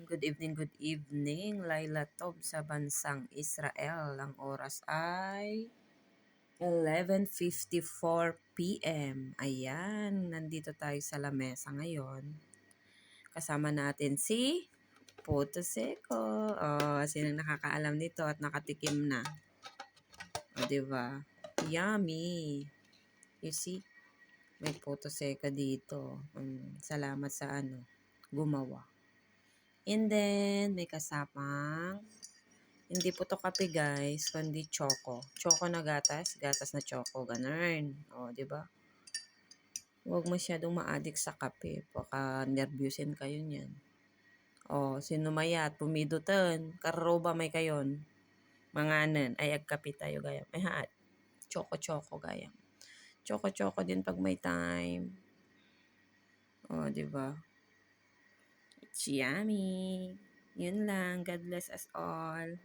Good evening, good evening. Laila Tob sa bansang Israel. Ang oras ay 11:54 p.m. Ayan, nandito tayo sa lamesa ngayon. Kasama natin si Puto Seco. Sinong nakakaalam nito at nakatikim na? Diba? Yummy. You see? May Puto Seco dito. Salamat sa gumawa. And then, may kasamang, hindi po to kape guys, kundi choco. Choco na gatas, gatas na choco, ganun. Di ba? Huwag masyadong ma-addict sa kape, baka nervyusin kayo niyan. Sino mayat, pumidutan, karoba may kayon. Manganan, ay agkape tayo gaya. Ay haat, choco-choco gaya. Choco-choco din pag may time. Di ba? It's yummy. Yun lang. God bless us all.